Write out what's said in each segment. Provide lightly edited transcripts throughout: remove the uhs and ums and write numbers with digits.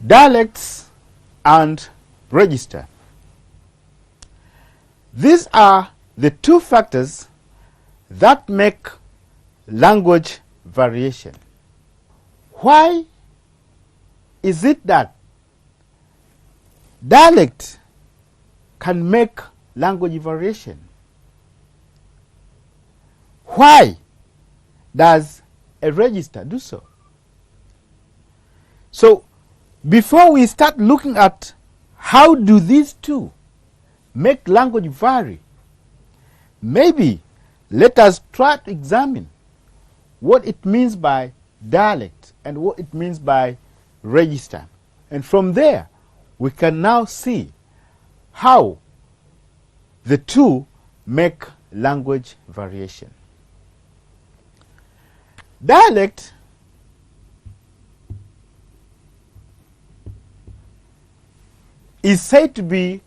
dialects and register. These are the two factors that make language variation. Why is it that dialect can make language variation? Why does a register do so? So, before we start looking at how do these two make language vary, maybe let us try to examine what it means by dialect and what it means by register. And from there, we can now see how the two make language variation. Dialect is said to be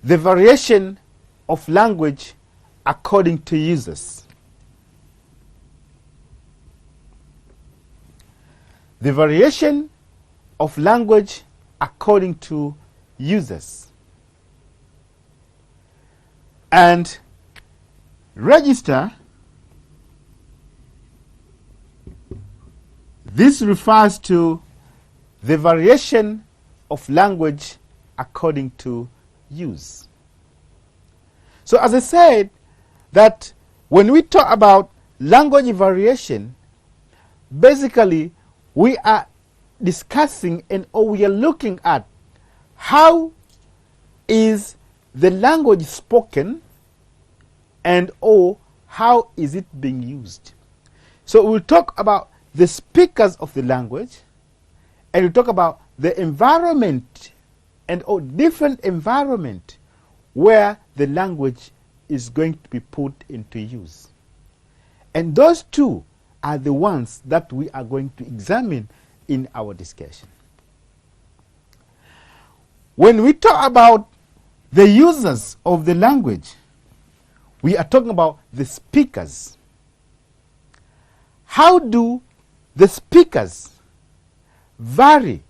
the variation of language according to users. The variation of language according to users. And register, this refers to the variation of language according to use. So as I said, that when we talk about language variation, basically we are discussing or we are looking at how is the language spoken and or how is it being used. So we'll talk about the speakers of the language, and we'll talk about the environment and or different environment where the language is going to be put into use. And those two are the ones that we are going to examine in our discussion. When we talk about the users of the language, we are talking about the speakers. How do the speakers vary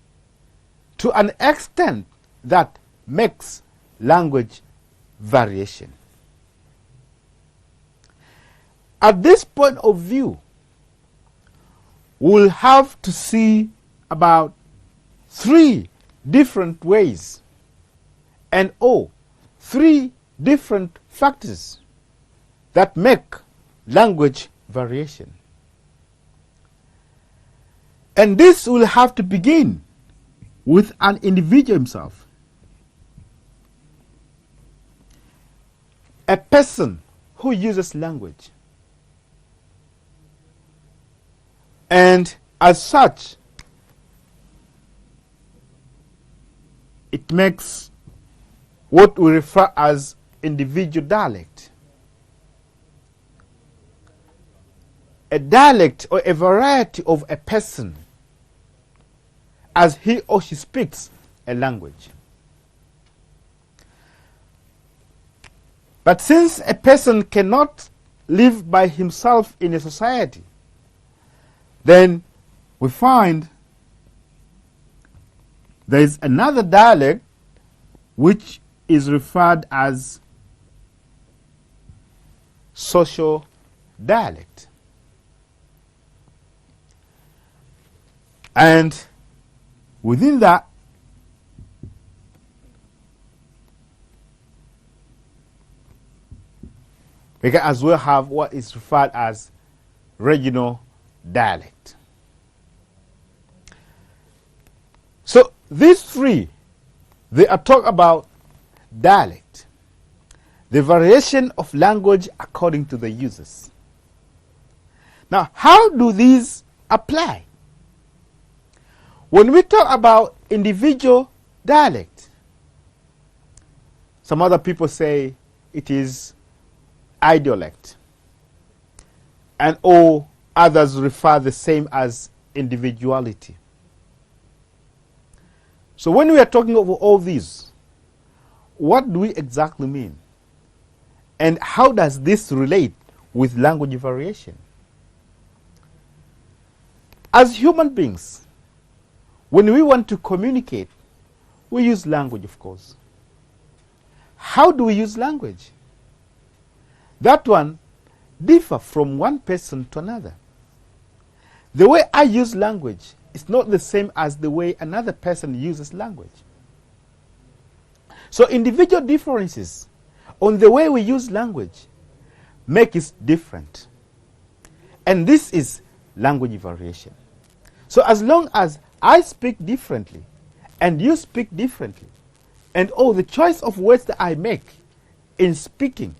to an extent that makes language variation? At this point of view, we'll have to see about 3 different ways and 3 different factors that make language variation. And this will have to begin with an individual himself. A person who uses language. And as such, it makes what we refer as individual dialect. A dialect or a variety of a person as he or she speaks a language. But since a person cannot live by himself in a society, then we find there is another dialect which is referred as social dialect. And within that, we can as well have what is referred as regional dialect. So these 3, they are talking about dialect, the variation of language according to the users. Now, how do these apply? When we talk about individual dialect, some other people say it is idiolect, and all others refer the same as individuality. So when we are talking about all these, what do we exactly mean? And how does this relate with language variation? As human beings, when we want to communicate, we use language, of course. How do we use language? That one differs from one person to another. The way I use language is not the same as the way another person uses language. So individual differences on the way we use language make it different. And this is language variation. So as long as I speak differently and you speak differently, and the choice of words that I make in speaking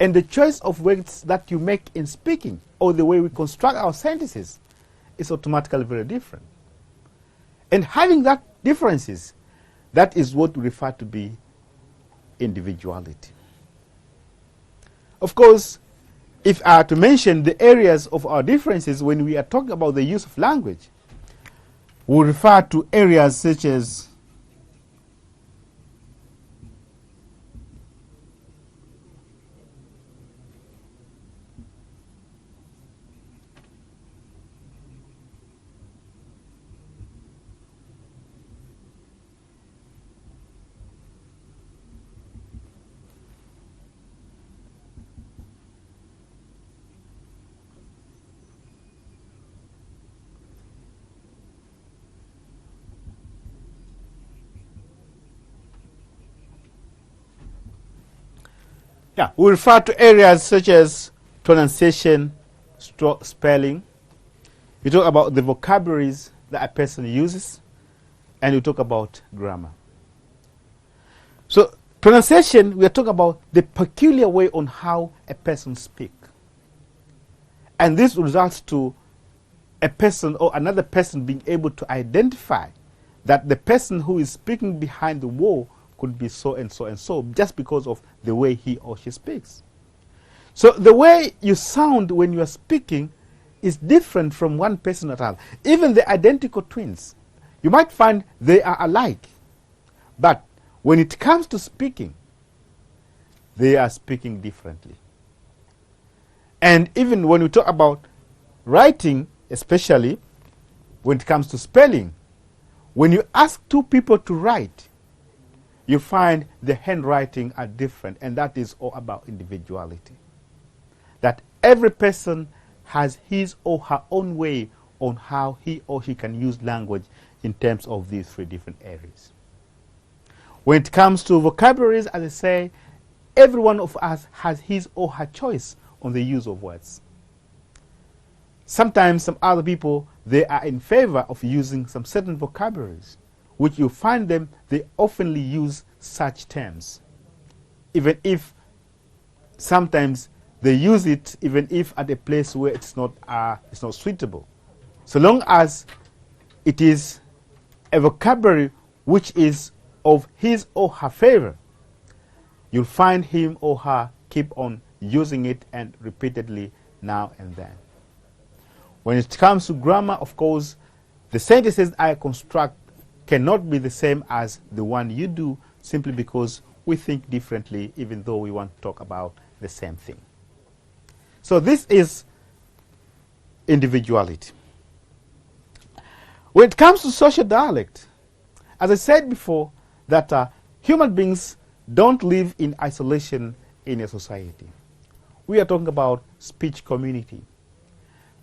and the choice of words that you make in speaking, or the way we construct our sentences, is automatically very different. And having that differences, that is what we refer to be individuality. Of course, if I are to mention the areas of our differences when we are talking about the use of language, we refer to areas such as we refer to areas such as pronunciation, spelling. We talk about the vocabularies that a person uses, and we talk about grammar. So pronunciation, we are talking about the peculiar way on how a person speaks. And this results to a person or another person being able to identify that the person who is speaking behind the wall could be so and so and so, just because of the way he or she speaks. So the way you sound when you are speaking is different from one person at all. Even the identical twins, you might find they are alike, but when it comes to speaking, they are speaking differently. And even when we talk about writing, especially when it comes to spelling, when you ask two people to write, you find the handwriting are different, and that is all about individuality. That every person has his or her own way on how he or she can use language in terms of these three different areas. When it comes to vocabularies, as I say, every one of us has his or her choice on the use of words. Sometimes some other people, they are in favor of using some certain vocabularies, which you find them, they oftenly use such terms, even if sometimes they use it, even if at a place where it's not suitable. So long as it is a vocabulary which is of his or her favor, you'll find him or her keep on using it and repeatedly now and then. When it comes to grammar, of course, the sentences I construct cannot be the same as the one you do, simply because we think differently, even though we want to talk about the same thing. So this is individuality. When it comes to social dialect, as I said before, that human beings don't live in isolation in a society. We are talking about speech community.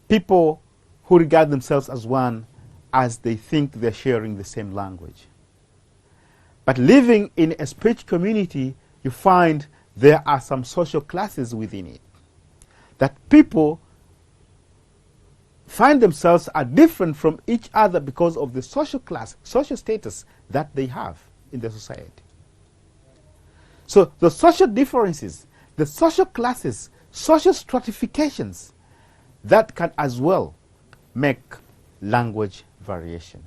People who regard themselves as one, as they think they're sharing the same language. But living in a speech community, you find there are some social classes within it. That people find themselves are different from each other because of the social class, social status that they have in the society. So the social differences, the social classes, social stratifications, that can as well make language variation.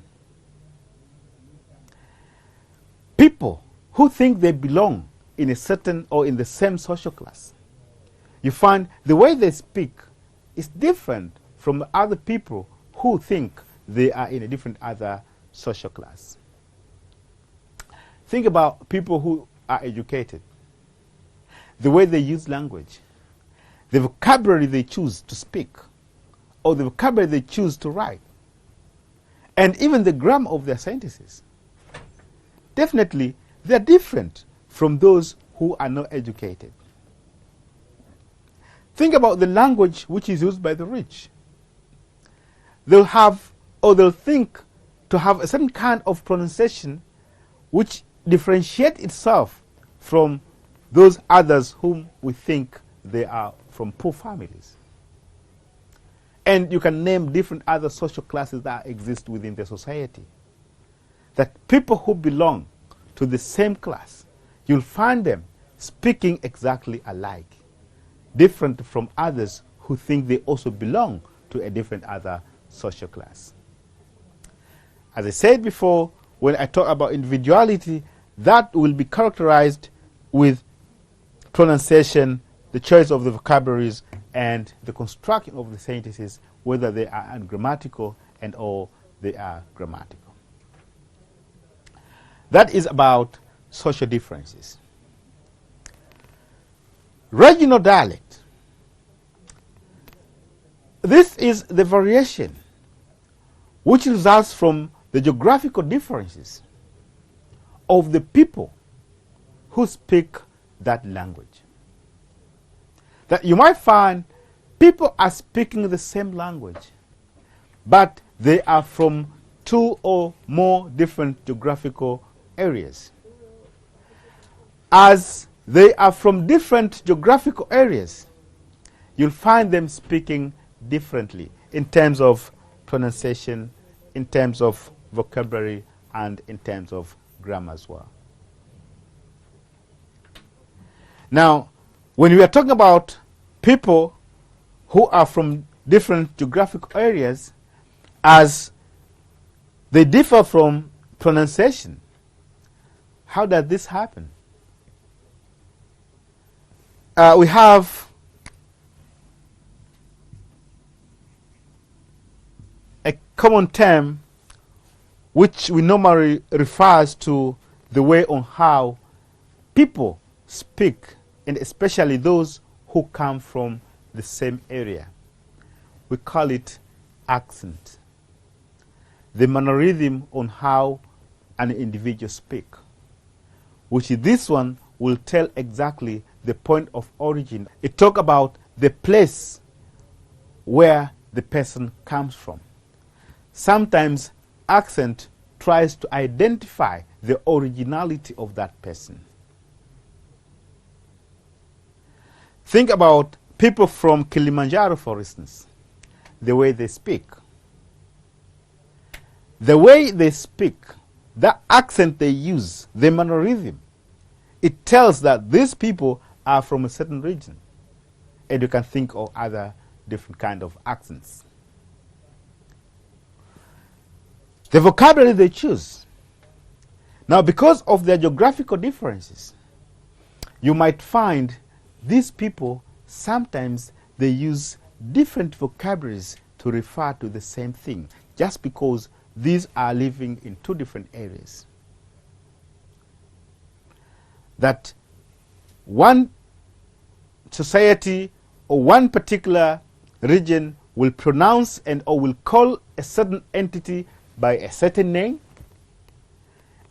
People who think they belong in a certain or in the same social class, you find the way they speak is different from other people who think they are in a different other social class. Think about people who are educated, the way they use language, the vocabulary they choose to speak, or the vocabulary they choose to write. and even the grammar of their sentences. Definitely, they are different from those who are not educated. Think about the language which is used by the rich. They'll have, or they'll think to have a certain kind of pronunciation which differentiates itself from those others whom we think they are from poor families. And you can name different other social classes that exist within the society. That people who belong to the same class, you'll find them speaking exactly alike, different from others who think they also belong to a different other social class. As I said before, when I talk about individuality, that will be characterized with pronunciation, the choice of the vocabularies, and the construction of the sentences, whether they are ungrammatical and or they are grammatical. That is about social differences. Regional dialect. This is the variation which results from the geographical differences of the people who speak that language. That you might find people are speaking the same language, but they are from two or more different geographical areas. As they are from different geographical areas, you'll find them speaking differently in terms of pronunciation, in terms of vocabulary, and in terms of grammar as well. Now, when we are talking about people who are from different geographical areas, as they differ from pronunciation, how does this happen? We have a common term which we normally refers to the way on how people speak, and especially those who come from the same area. We call it accent. The mannerism on how an individual speaks, which this one will tell exactly the point of origin. It talks about the place where the person comes from. Sometimes accent tries to identify the originality of that person. Think about people from Kilimanjaro, for instance, the way they speak. The way they speak, the accent they use, the mannerism, it tells that these people are from a certain region. And you can think of other different kind of accents. The vocabulary they choose. Now, because of their geographical differences, you might find these people, sometimes they use different vocabularies to refer to the same thing, just because these are living in two different areas. That one society or one particular region will pronounce and or will call a certain entity by a certain name,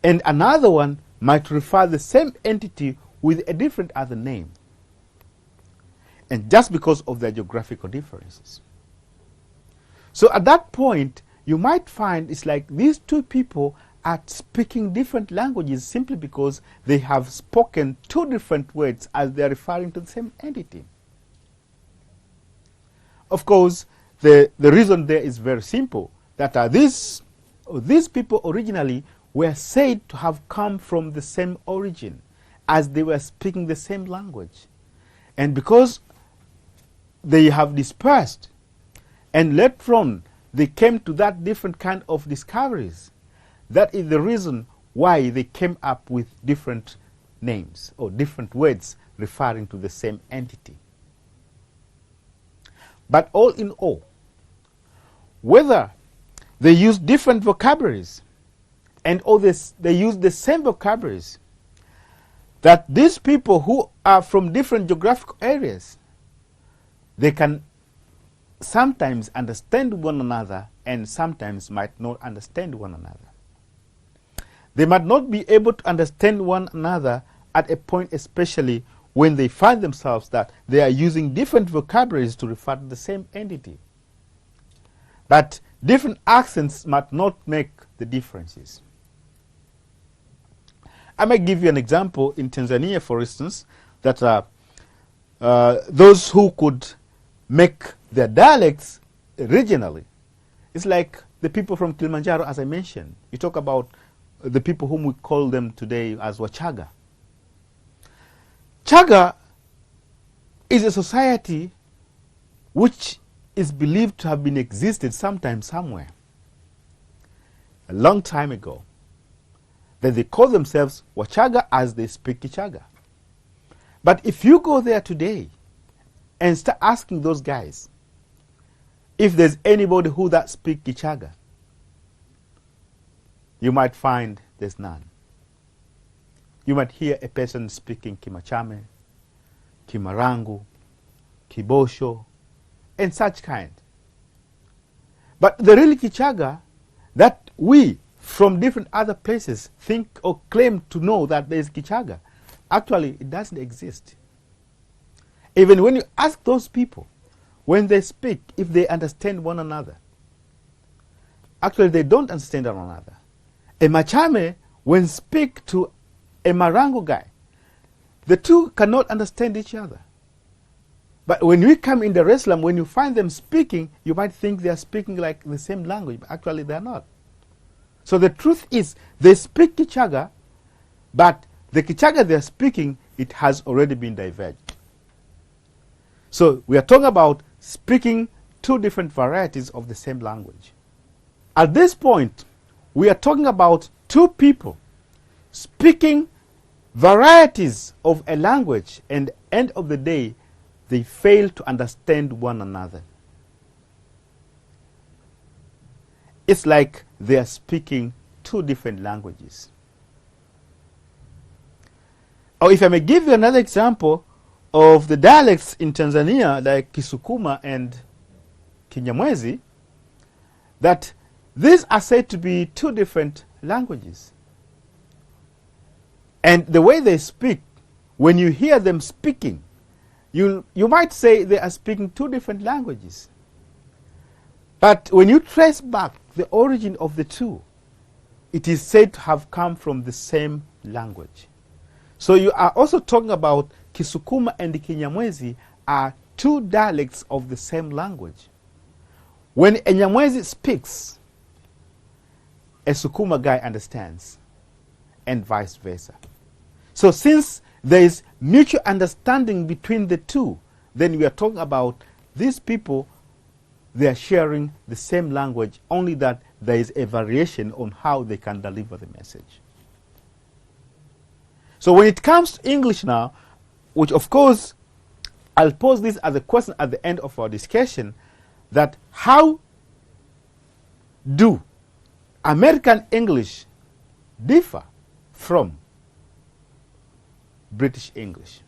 and another one might refer the same entity with a different other name. And just because of their geographical differences. So at that point, you might find it's like these two people are speaking different languages simply because they have spoken two different words as they are referring to the same entity. Of course, the reason there is very simple, that these people originally were said to have come from the same origin as they were speaking the same language. And because they have dispersed, and later on they came to that different kind of discoveries. That is the reason why they came up with different names or different words referring to the same entity. But all in all, whether they use different vocabularies and or they use the same vocabularies, that these people who are from different geographical areas, they can sometimes understand one another and sometimes might not understand one another. They might not be able to understand one another at a point, especially when they find themselves that they are using different vocabularies to refer to the same entity. But different accents might not make the differences. I may give you an example in Tanzania, for instance, that those who could make their dialects regionally, it's like the people from Kilimanjaro, as I mentioned. You talk about the people whom we call them today as Wachaga. Chaga is a society which is believed to have been existed sometime somewhere, a long time ago. Then they call themselves Wachaga as they speak Kichaga. But if you go there today and start asking those guys if there's anybody who that speak Kichaga, you might find there's none. You might hear a person speaking Kimachame, Kimarangu, Kibosho, and such kind. But the real Kichaga that we from different other places think or claim to know that there is Kichaga, actually it doesn't exist. Even when you ask those people, when they speak, if they understand one another, actually they don't understand one another. A Machame, when speak to a Marango guy, the two cannot understand each other. But when we come in Dar es Salaam, when you find them speaking, you might think they are speaking like the same language, but actually they are not. So the truth is, they speak Kichaga, but the Kichaga they are speaking, it has already been diverged. So we are talking about speaking two different varieties of the same language. At this point, we are talking about two people speaking varieties of a language, and at the end of the day, they fail to understand one another. It's like they are speaking two different languages. Or if I may give you another example of the dialects in Tanzania, like Kisukuma and Kinyamwezi, that these are said to be two different languages. And the way they speak, when you hear them speaking, you might say they are speaking two different languages. But when you trace back the origin of the two, it is said to have come from the same language. So you are also talking about Kisukuma and Kinyamwezi are two dialects of the same language. When a Nyamwezi speaks, a Sukuma guy understands, and vice versa. So since there is mutual understanding between the two, then we are talking about these people, they are sharing the same language, only that there is a variation on how they can deliver the message. So when it comes to English now, which of course, I'll pose this as a question at the end of our discussion, that how do American English differ from British English?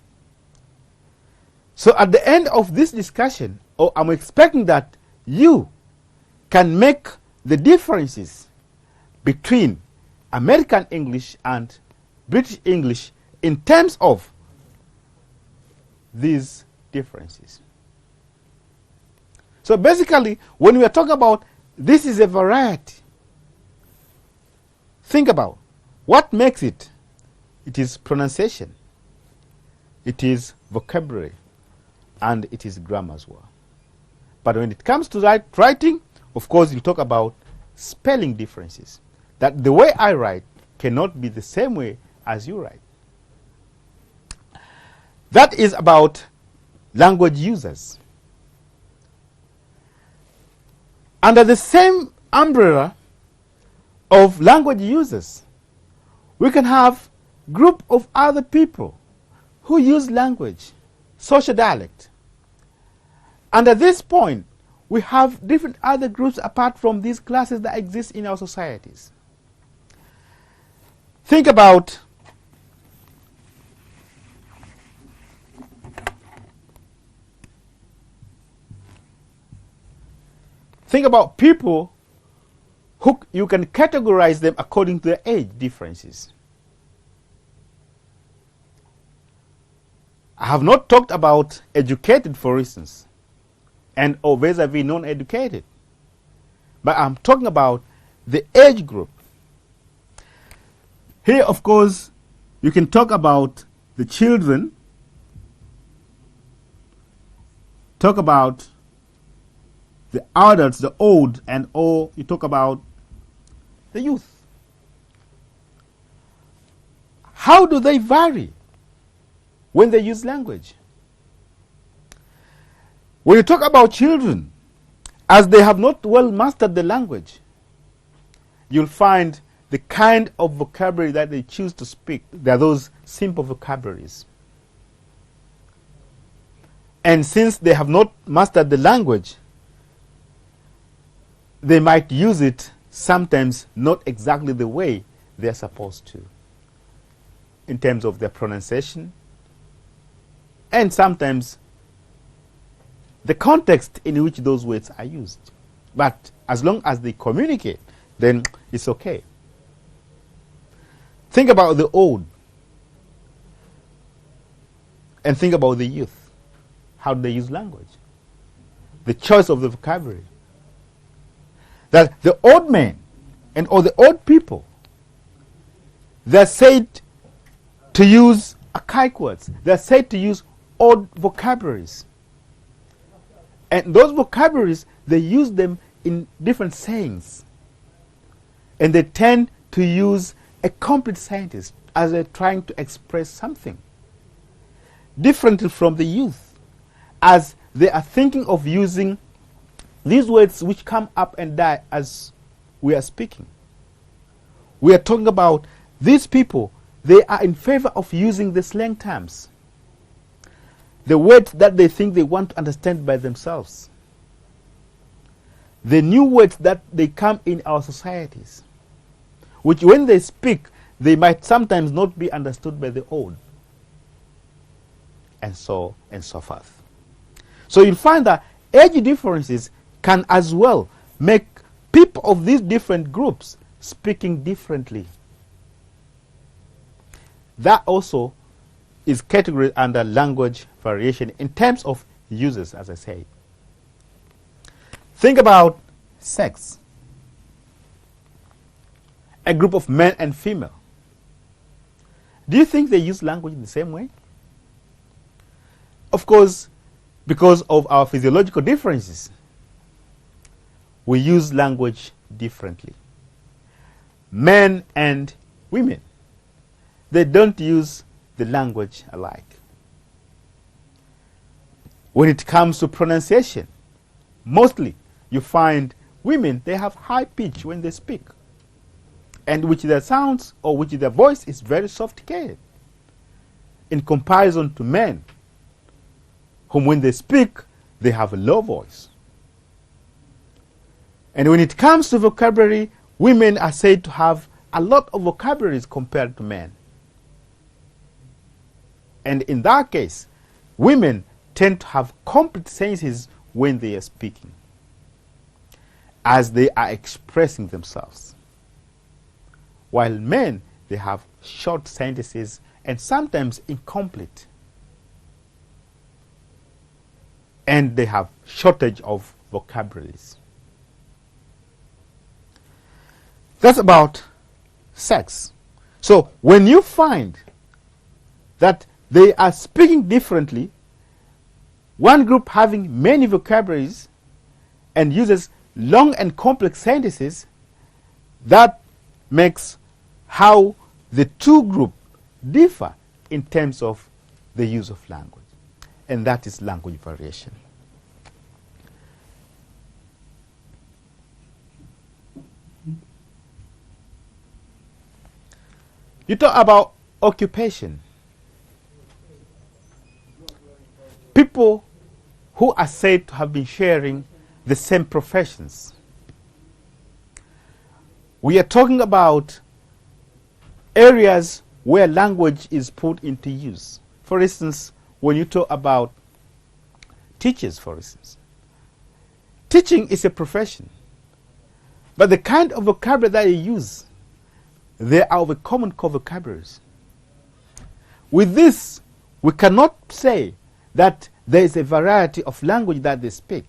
So at the end of this discussion, I'm expecting that you can make the differences between American English and British English in terms of these differences. So basically, when we are talking about this is a variety, think about what makes it. It is pronunciation, it is vocabulary, and it is grammar as well. But when it comes to writing, of course, you talk about spelling differences. That the way I write cannot be the same way as you write. That is about language users. Under the same umbrella of language users, we can have group of other people who use language, social dialect. And at this point, we have different other groups apart from these classes that exist in our societies. Think about people you can categorize them according to their age differences. I have not talked about educated, for instance, and or vis-a-vis non-educated, but I'm talking about the age group. Here, of course, you can talk about the children, talk about the adults, the old, and or you talk about the youth. How do they vary when they use language? When you talk about children, as they have not well mastered the language, you'll find the kind of vocabulary that they choose to speak. They are those simple vocabularies. And since they have not mastered the language, they might use it sometimes not exactly the way they are supposed to, in terms of their pronunciation, and sometimes the context in which those words are used. But as long as they communicate, then it's okay. Think about the old and think about the youth. How do they use language? The choice of the vocabulary. That the old men and or the old people, they're said to use archaic words. They're said to use old vocabularies. And those vocabularies, they use them in different sayings. And they tend to use a complete sentence as they're trying to express something. Differently from the youth, as they are thinking of using these words which come up and die as we are speaking. We are talking about these people, they are in favor of using the slang terms. The words that they think they want to understand by themselves. The new words that they come in our societies, which when they speak, they might sometimes not be understood by the old. And so forth. So you'll find that age differences can as well make people of these different groups speaking differently. That also is categorized under language variation in terms of uses, as I said. Think about sex. A group of men and female. Do you think they use language in the same way? Of course, because of our physiological differences, we use language differently. Men and women, they don't use the language alike. When it comes to pronunciation, mostly you find women, they have high pitch when they speak, and which their sounds or which their voice is very sophisticated in comparison to men, whom when they speak, they have a low voice. And when it comes to vocabulary, women are said to have a lot of vocabularies compared to men. And in that case, women tend to have complete sentences when they are speaking, as they are expressing themselves. While men, they have short sentences and sometimes incomplete. And they have shortage of vocabularies. That's about sex. So when you find that they are speaking differently, one group having many vocabularies and uses long and complex sentences, that makes how the two groups differ in terms of the use of language. And that is language variation. You talk about occupation. People who are said to have been sharing the same professions. We are talking about areas where language is put into use. For instance, when you talk about teachers, for instance. Teaching is a profession. But the kind of vocabulary that you use, they are of a common core vocabularies. With this, we cannot say that there is a variety of language that they speak.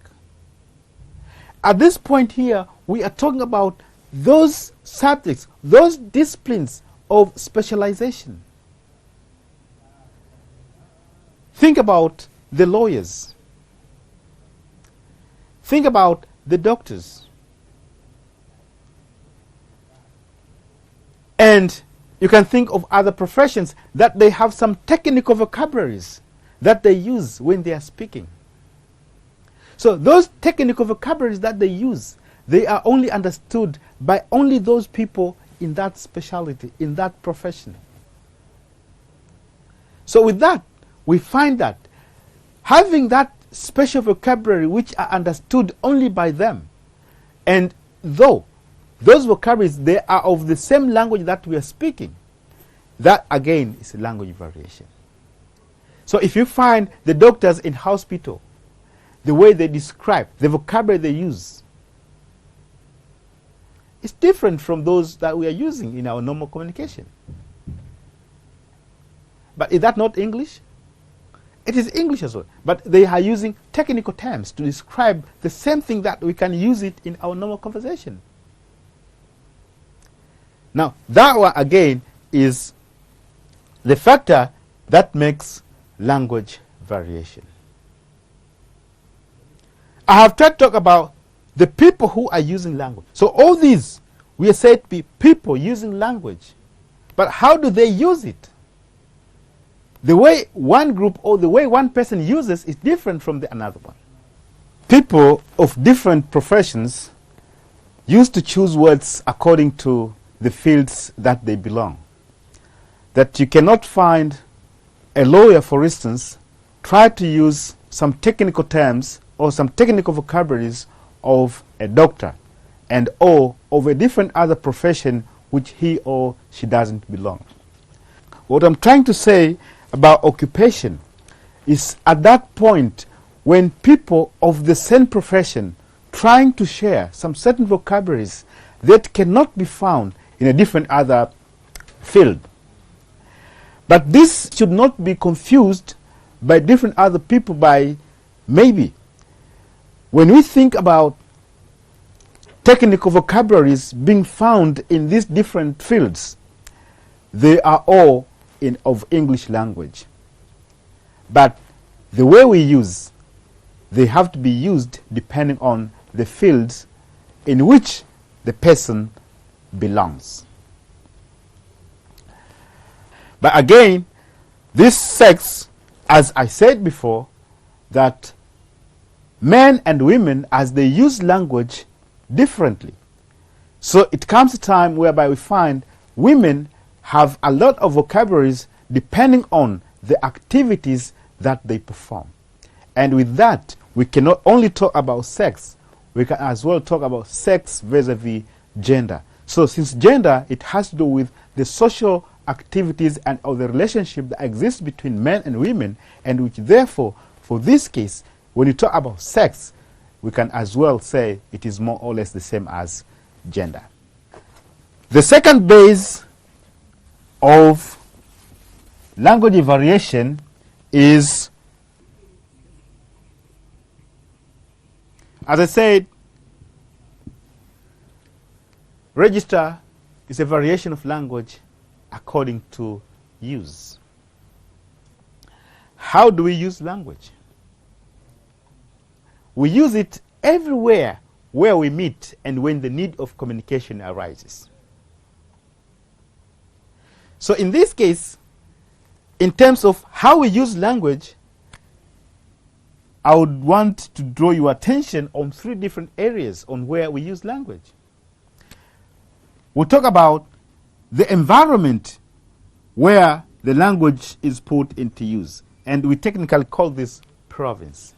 At this point here, we are talking about those subjects, those disciplines of specialization. Think about the lawyers. Think about the doctors. And you can think of other professions that they have some technical vocabularies that they use when they are speaking. So those technical vocabularies that they use, they are only understood by only those people in that specialty, in that profession. So with that, we find that having that special vocabulary which are understood only by them, and though those vocabularies, they are of the same language that we are speaking, that again is a language variation. So if you find the doctors in hospital, the way they describe, the vocabulary they use, it's different from those that we are using in our normal communication. But is that not English? It is English as well. But they are using technical terms to describe the same thing that we can use it in our normal conversation. Now, that one again is the factor that makes language variation. I have tried to talk about the people who are using language. So all these, we are said to be people using language. But how do they use it? The way one group or the way one person uses is different from the another one. People of different professions used to choose words according to the fields that they belong. That you cannot find a lawyer, for instance, try to use some technical terms or some technical vocabularies of a doctor and or of a different other profession which he or she doesn't belong. What I'm trying to say about occupation is at that point when people of the same profession trying to share some certain vocabularies that cannot be found in a different other field. But this should not be confused by different other people by maybe. When we think about technical vocabularies being found in these different fields, they are all of English language. But the way we use, they have to be used depending on the fields in which the person belongs. But again, this sex, as I said before, that men and women, as they use language differently. So it comes a time whereby we find women have a lot of vocabularies depending on the activities that they perform. And with that, we cannot only talk about sex, we can as well talk about sex vis-a-vis gender. So since gender, it has to do with the social activities and or the relationship that exists between men and women, and which therefore, for this case, when you talk about sex, we can as well say it is more or less the same as gender. The second base of language variation is, as I said, register is a variation of language according to use. How do we use language? We use it everywhere where we meet and when the need of communication arises. So in this case, in terms of how we use language, I would want to draw your attention on 3 different areas on where we use language. We'll talk about the environment where the language is put into use, and we technically call this province.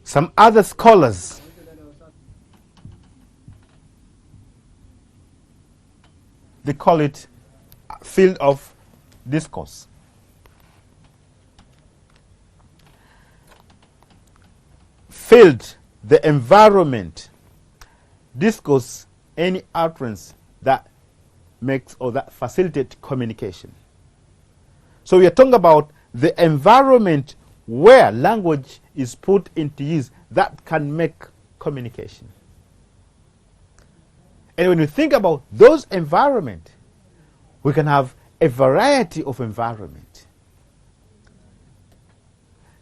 Some other scholars they call it field of discourse. Field, the environment discourse any utterance that makes or that facilitates communication. So we are talking about the environment where language is put into use that can make communication. And when we think about those environments, we can have a variety of environment.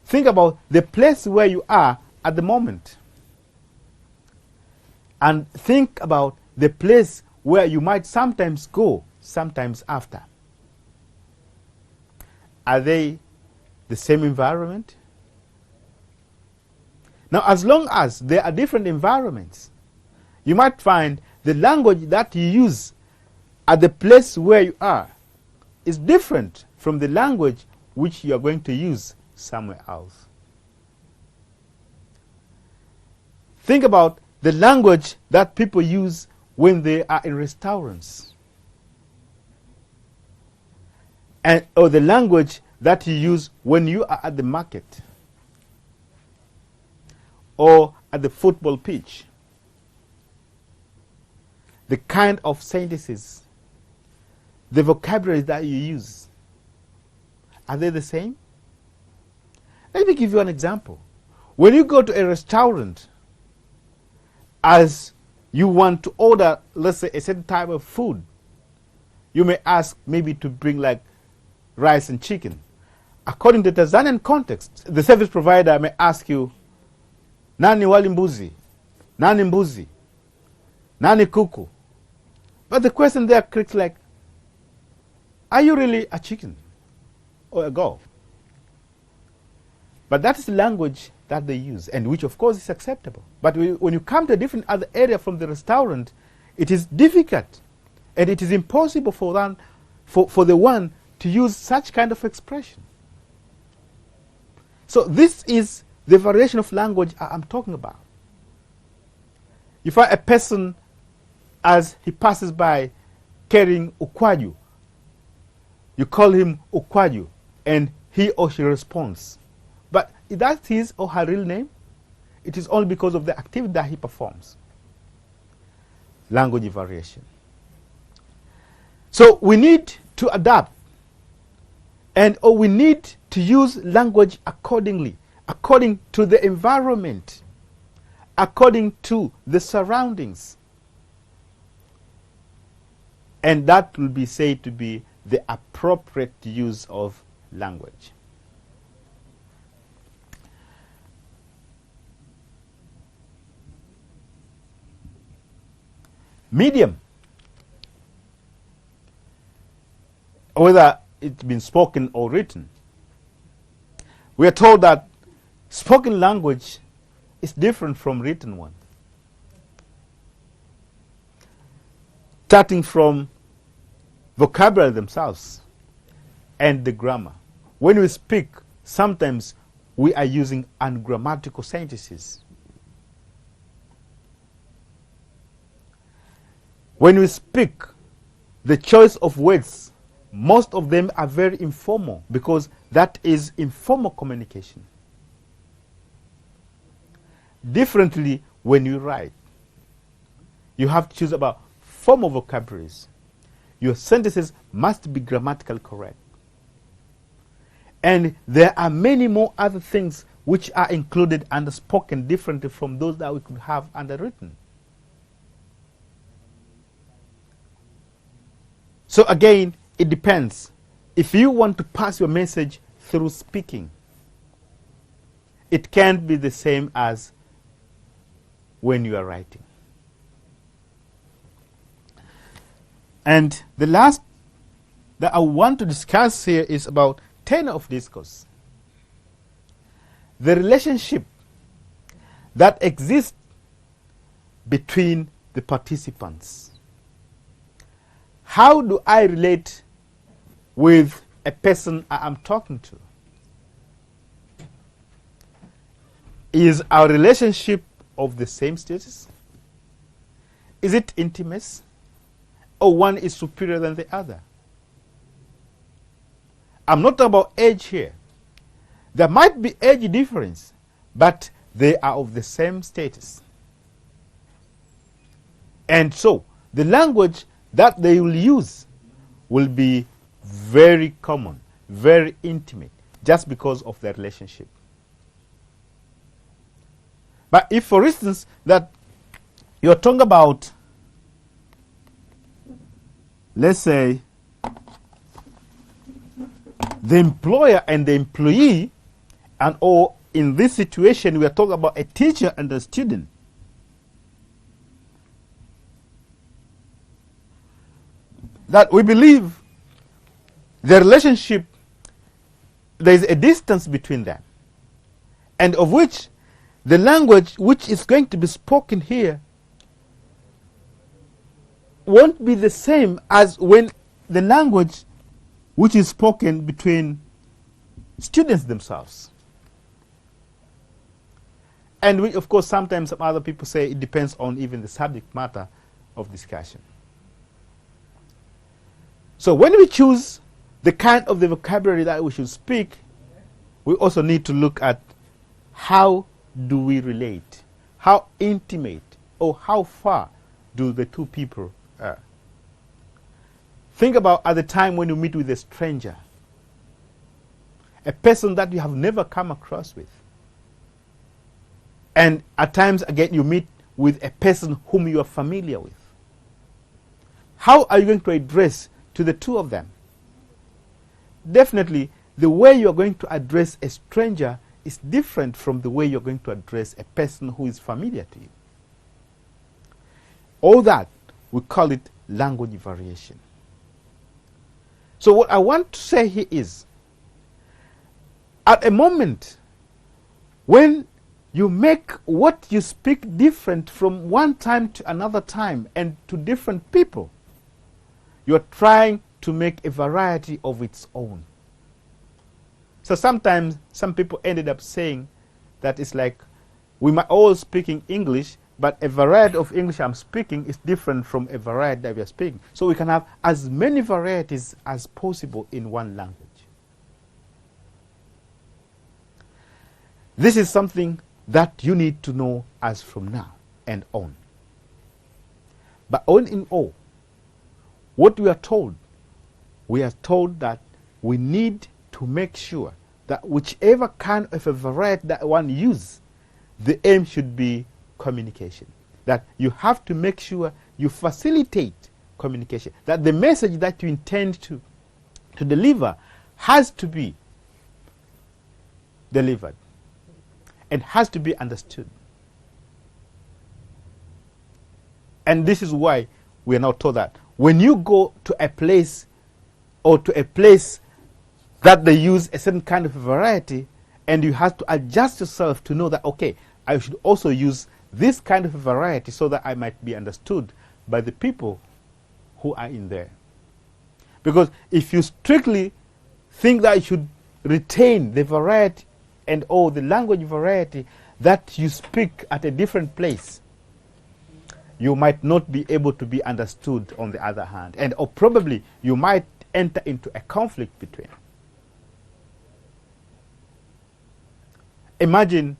Think about the place where you are at the moment. And think about the place where you might sometimes go, sometimes after. Are they the same environment? Now, as long as there are different environments, you might find the language that you use at the place where you are is different from the language which you are going to use somewhere else. Think about the language that people use when they are in restaurants, or the language that you use when you are at the market or at the football pitch. The kind of sentences, the vocabulary that you use, are they the same? Let me give you an example. When you go to a restaurant, as you want to order, let's say, a certain type of food, you may ask maybe to bring like rice and chicken. According to the Tanzanian context, the service provider may ask you, nani wali mbuzi, nani mbuzi, nani kuku. But the question there clicks like, are you really a chicken or a goat? But that is the language that they use, and which of course is acceptable. But when you come to a different other area from the restaurant, it is difficult, and it is impossible for the one to use such kind of expression. So this is the variation of language I'm talking about. You find a person as he passes by carrying ukwaju, you call him ukwaju, and he or she responds. But is that his or her real name? It is only because of the activity that he performs. Language variation. So we need to adapt, or we need to use language accordingly, according to the environment, according to the surroundings. And that will be said to be the appropriate use of language. Medium, whether it's been spoken or written, we are told that spoken language is different from written one. Starting from vocabulary themselves and the grammar. When we speak, sometimes we are using ungrammatical sentences. When we speak, the choice of words, most of them are very informal, because that is informal communication. Differently, when you write, you have to choose about formal vocabularies. Your sentences must be grammatically correct. And there are many more other things which are included under spoken differently from those that we could have under written. So again, it depends. If you want to pass your message through speaking, it can't be the same as when you are writing. And the last that I want to discuss here is about tenor of discourse. The relationship that exists between the participants. How do I relate with a person I am talking to? Is our relationship of the same status? Is it intimate? Or one is superior than the other? I'm not talking about age here. There might be age difference, but they are of the same status. And so the language that they will use will be very common, very intimate, just because of their relationship. But if, for instance, that you're talking about, let's say, the employer and the employee, and or in this situation we are talking about a teacher and a student, that we believe the relationship, there is a distance between them, and of which the language which is going to be spoken here won't be the same as when the language which is spoken between students themselves. And we, of course, sometimes some other people say it depends on even the subject matter of discussion. So when we choose the kind of the vocabulary that we should speak, we also need to look at how do we relate, how intimate or how far do the two people think about at the time when you meet with a stranger, a person that you have never come across with. And at times, again, you meet with a person whom you are familiar with. How are you going to address to the two of them? Definitely, the way you are going to address a stranger is different from the way you're going to address a person who is familiar to you. All that, we call it language variation. So what I want to say here is, at a moment when you make what you speak different from one time to another time and to different people, you're trying to make a variety of its own. So sometimes some people ended up saying that it's like we might all speaking English, but a variety of English I'm speaking is different from a variety that we are speaking. So we can have as many varieties as possible in one language. This is something that you need to know as from now and on. But all in all, what we are told that we need to make sure that whichever kind of a variety that one uses, the aim should be communication. That you have to make sure you facilitate communication. That the message that you intend to deliver has to be delivered and has to be understood. And this is why we are now told that when you go to a place or to a place that they use a certain kind of variety, and you have to adjust yourself to know that, okay, I should also use this kind of variety so that I might be understood by the people who are in there. Because if you strictly think that you should retain the variety and all the language variety that you speak at a different place, you might not be able to be understood on the other hand. And or probably you might enter into a conflict between. Imagine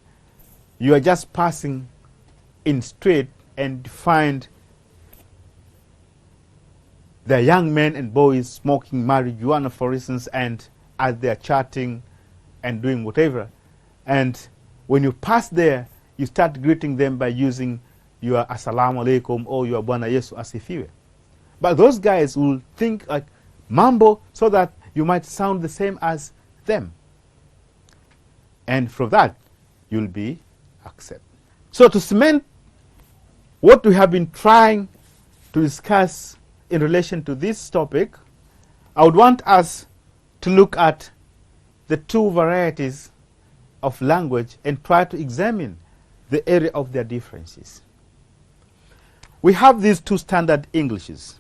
you are just passing in street and find the young men and boys smoking marijuana, for instance, and as they are chatting and doing whatever, and when you pass there, you start greeting them by using your assalamu alaikum or your Bwana Yesu asifiwe. But those guys will think like mambo so that you might sound the same as them. And from that, you'll be accepted. So to cement what we have been trying to discuss in relation to this topic, I would want us to look at the two varieties of language and try to examine the area of their differences. We have these two standard Englishes.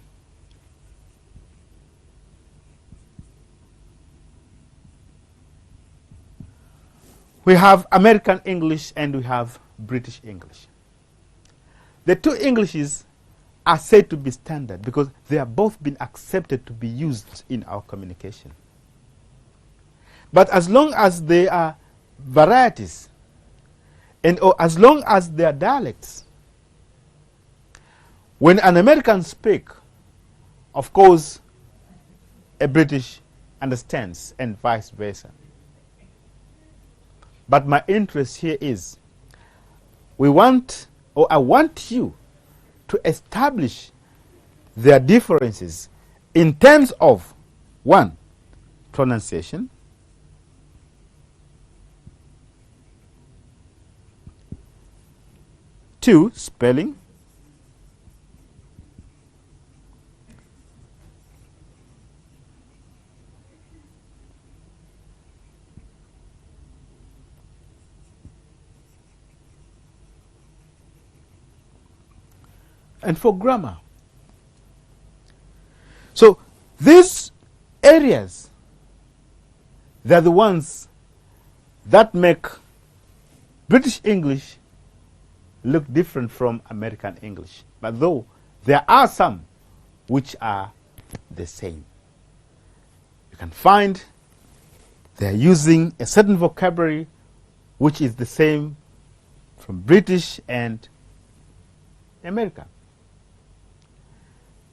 We have American English and we have British English. The two Englishes are said to be standard because they have both been accepted to be used in our communication. But as long as they are varieties and or as long as they are dialects, When an American speaks, of course, a British understands, and vice versa. But my interest here is, I want you to establish their differences in terms of, 1, pronunciation, 2, spelling, 4, grammar. So these areas, they're the ones that make British English look different from American English. But though there are some which are the same. You can find they're using a certain vocabulary which is the same from British and American.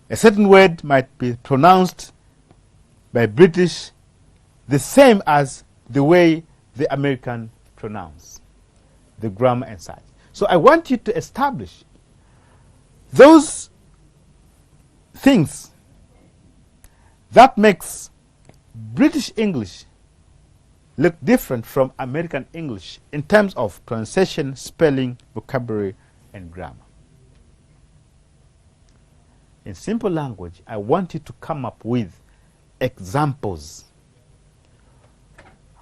A certain word might be pronounced by British the same as the way the American pronounce, the grammar and such. So I want you to establish those things that makes British English look different from American English in terms of pronunciation, spelling, vocabulary, and grammar. In simple language, I want you to come up with examples.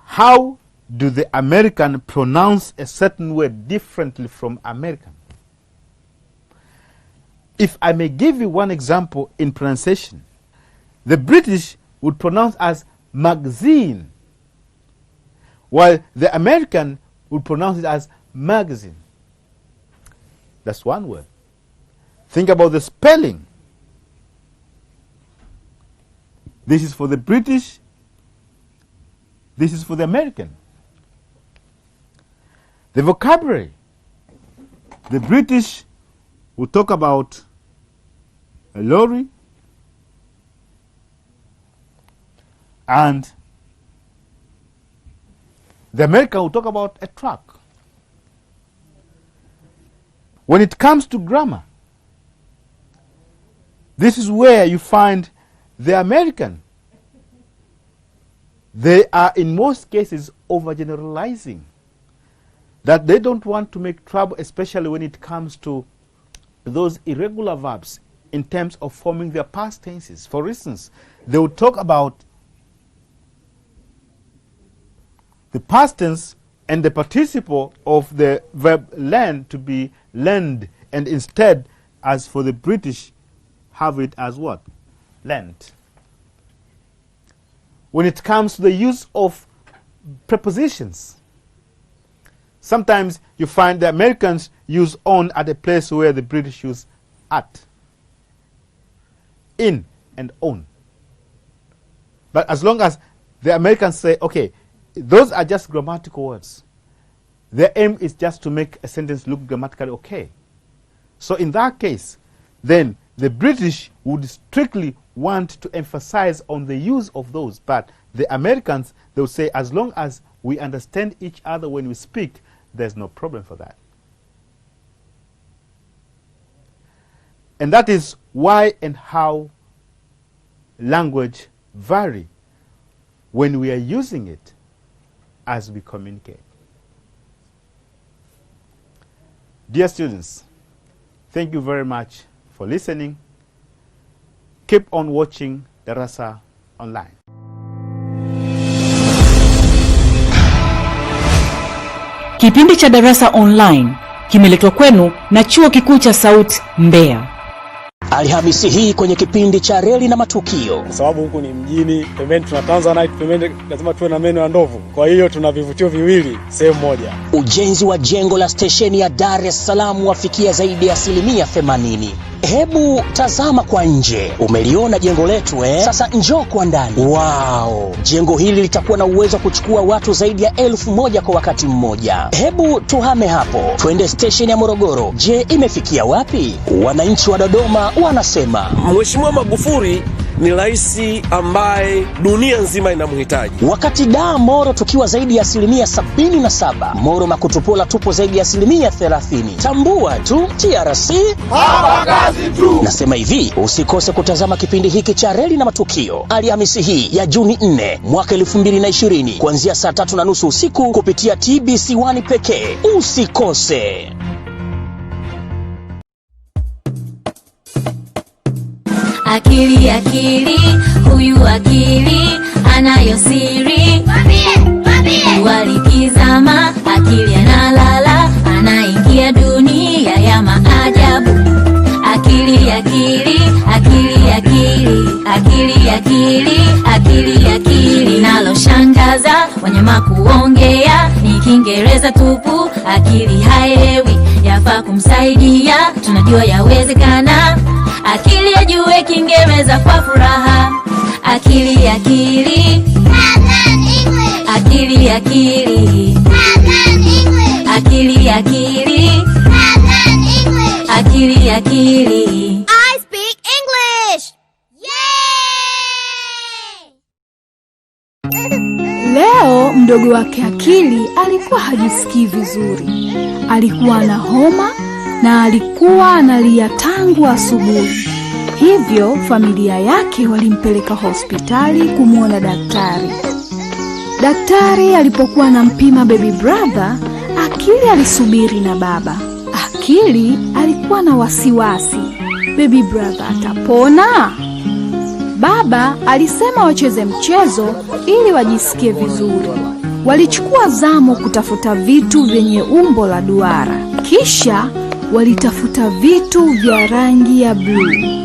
How do the American pronounce a certain word differently from American? If I may give you one example in pronunciation, the British would pronounce as magazine, while the American would pronounce it as magazine. That's one word. Think about the spelling. This is for the British, this is for the American. The vocabulary. The British will talk about a lorry, and the American will talk about a truck. When it comes to grammar, this is where you find the American. They are in most cases overgeneralizing, that they don't want to make trouble, especially when it comes to those irregular verbs in terms of forming their past tenses. For instance, they will talk about the past tense and the participle of the verb learn to be learned, and instead, as for the British, have it as what? Learned. When it comes to the use of prepositions, sometimes you find the Americans use on at a place where the British use at, in, and on. But as long as the Americans say, okay, those are just grammatical words, their aim is just to make a sentence look grammatically okay. So in that case, then the British would strictly want to emphasize on the use of those, but the Americans, they'll say, as long as we understand each other when we speak, there's no problem for that. And that is why and how language vary when we are using it as we communicate. Dear students, thank you very much for listening. Keep on watching Darasaonline. Kipindi cha Darasaonline kimeletwa kwenu na Chuo Kikuu cha Sauti Mbeya. Alhamisi hii kwenye kipindi cha reli na matukio. Kwa sababu huku ni mjini, pembeni tuna Tanzanite, pembeni lazima tuwe na meno ya ndovu. Kwa hiyo tuna vivutio viwili sehemu moja. Ujenzi wa jengo la stesheni ya Dar es Salaam wafikia zaidi ya 80%. Hebu tazama kwa nje. Umeliona jengo letu Sasa njoo kwa ndani. Wow! Jengo hili litakuwa na uwezo wa kuchukua watu zaidi ya 1000 kwa wakati mmoja. Hebu tuhame hapo. Twende station ya Morogoro. Je, imefikia wapi? Wananchi wa Dodoma wanasema Mheshimiwa Magufuli ni rais ambaye dunia nzima inamhitaji. Wakati Moro tukiwa zaidi ya 77%, Moro Makutupola tupo zaidi ya 30%. Tambua tu TRC hapa kazi tu. Nasema hivi, usikose kutazama kipindi hiki cha Reli na Matukio Alhamisi hii ya Juni 4 mwaka 2020 kuanzia saa 3:30 usiku kupitia TBC1 pekee. Usikose. Akili akili, huyu akili anayo siri. Walikizama, akili analala, anaingia dunia ya maajabu. Akili akili, akili akili, akili akili, akili akili. Naloshangaza wanyama kuongea ni Kiingereza tupu. Akili haelewi, yafaa kumsaidia, tunajua yawezekana. Akili ajue Kiingereza kwa furaha. Akili akili, akili akili, akili akili, akili akili. I speak English. Yay! Leo mdogo wake Akili alikuwa hajisikii vizuri. Alikuwa na homa na alikuwa analia tangu asubuhi. Hivyo familia yake walimpeleka hospitali kumwona daktari. Daktari alipokuwa anampima baby brother, Akili alisubiri na baba. Akili alikuwa na wasiwasi, baby brother atapona? Baba alisema wacheze mchezo ili wajisikie vizuri. Walichukua zamu kutafuta vitu vyenye umbo la duara. Kisha walitafuta vitu vya rangi ya blue.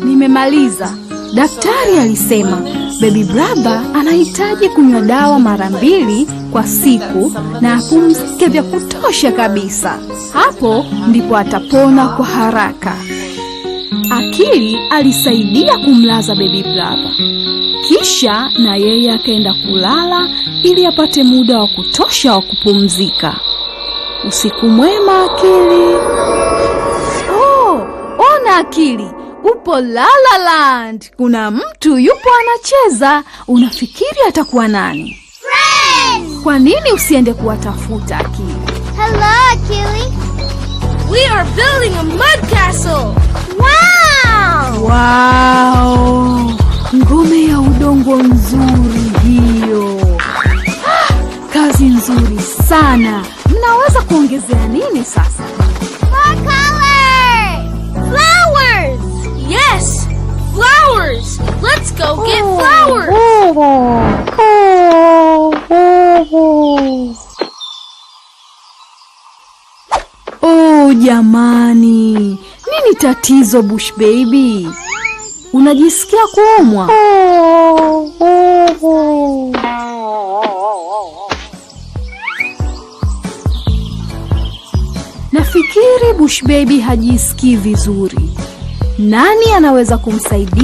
Nimemaliza. Daktari alisema baby brother anahitaji kunywa dawa mara 2 kwa siku na apumzike vya kutosha kabisa. Hapo ndipo atapona kwa haraka. Akili alisaidia kumlaza baby brother. Kisha na yeye akaenda kulala ili apate muda wa kutosha wa kupumzika. Usiku mwema Akili. Ona Akili, upo La La Land. Kuna mtu yupo anacheza. Unafikiri atakuwa nani? Friends! Kwa nini usiende kuwatafuta Akili? Hello, Akili. We are building a mud castle. Wow! Wow! Ngome ya udongo nzuri hiyo. Kazi nzuri sana. Mnaweza kuongezea nini sasa? More colors! Flowers! Yes, flowers. Let's go get flowers. Oh jamani, nini tatizo Bush baby? Unajisikia kuumwa? Nafikiri Bush baby hajisikii vizuri. Nani anaweza kumsaidia?